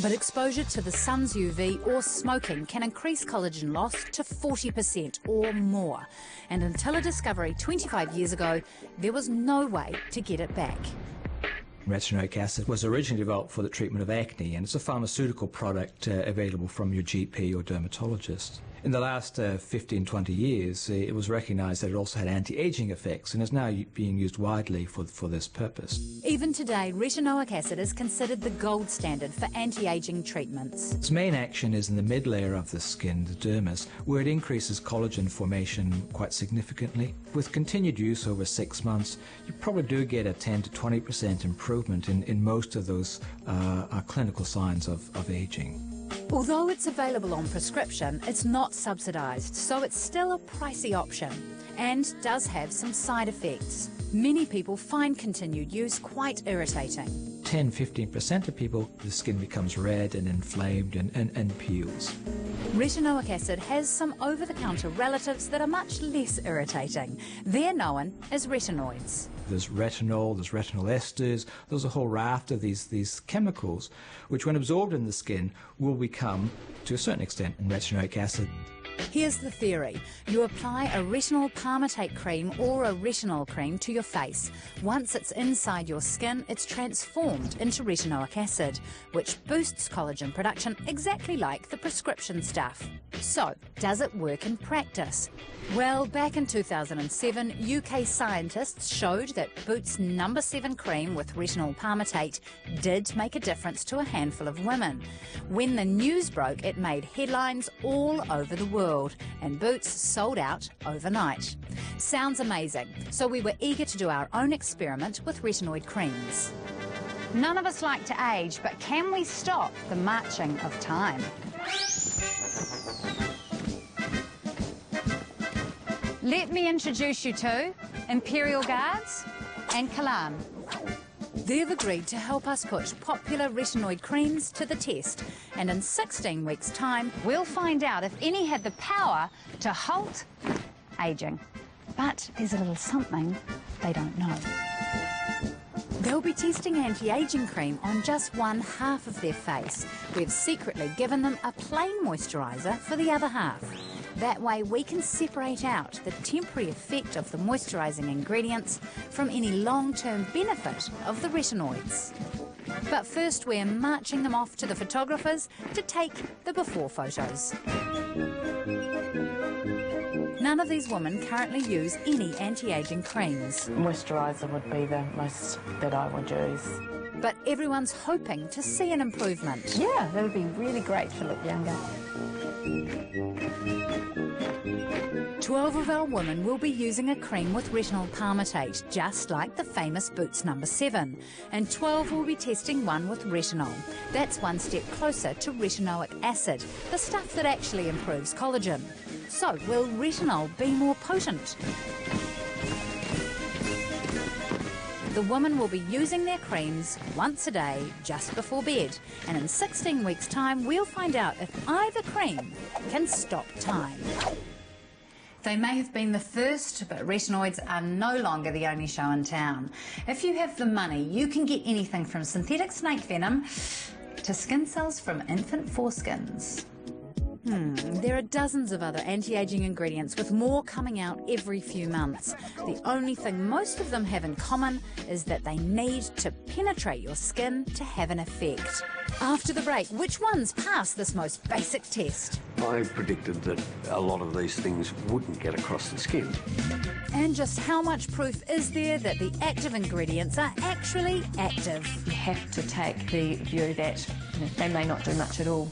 But exposure to the sun's UV or smoking can increase collagen loss to 40% or more. And until a discovery 25 years ago, there was no way to get it back. Retinoic acid was originally developed for the treatment of acne, and it's a pharmaceutical product available from your GP or dermatologist. In the last 15-20 years, it was recognized that it also had anti-aging effects and is now being used widely for this purpose. Even today, retinoic acid is considered the gold standard for anti-aging treatments. Its main action is in the mid-layer of the skin, the dermis, where it increases collagen formation quite significantly. With continued use over 6 months, you probably do get a 10 to 20% improvement in most of those clinical signs of aging. Although it's available on prescription, it's not subsidised, so it's still a pricey option and does have some side effects. Many people find continued use quite irritating. 10-15% of people, the skin becomes red and inflamed and peels. Retinoic acid has some over-the-counter relatives that are much less irritating. They're known as retinoids. There's retinol, there's retinol esters, there's a whole raft of these chemicals which when absorbed in the skin will become, to a certain extent, retinoic acid. Here's the theory. You apply a retinol palmitate cream or a retinol cream to your face. Once it's inside your skin, it's transformed into retinoic acid, which boosts collagen production exactly like the prescription stuff. So, does it work in practice? Well, back in 2007, UK scientists showed that Boots No. 7 cream with retinol palmitate did make a difference to a handful of women. When the news broke, it made headlines all over the world, and Boots sold out overnight. Sounds amazing, so we were eager to do our own experiment with retinoid creams. None of us like to age, but can we stop the marching of time? Let me introduce you to Imperial Guards and Kalan. They've agreed to help us put popular retinoid creams to the test, and in 16 weeks' time, we'll find out if any had the power to halt ageing. But there's a little something they don't know. They'll be testing anti-aging cream on just one half of their face. We've secretly given them a plain moisturiser for the other half. That way we can separate out the temporary effect of the moisturising ingredients from any long-term benefit of the retinoids. But first we're marching them off to the photographers to take the before photos. None of these women currently use any anti-aging creams. Moisturiser would be the most that I would use. But everyone's hoping to see an improvement. Yeah, that would be really great to look younger. 12 of our women will be using a cream with retinol palmitate, just like the famous Boots No. 7. And 12 will be testing one with retinol. That's one step closer to retinoic acid, the stuff that actually improves collagen. So, will retinol be more potent? The women will be using their creams once a day, just before bed. And in 16 weeks' time, we'll find out if either cream can stop time. They may have been the first, but retinoids are no longer the only show in town. If you have the money, you can get anything from synthetic snake venom to skin cells from infant foreskins. There are dozens of other anti-aging ingredients, with more coming out every few months. The only thing most of them have in common is that they need to penetrate your skin to have an effect. After the break, which ones pass this most basic test? I predicted that a lot of these things wouldn't get across the skin. And just how much proof is there that the active ingredients are actually active? You have to take the view that they may not do much at all.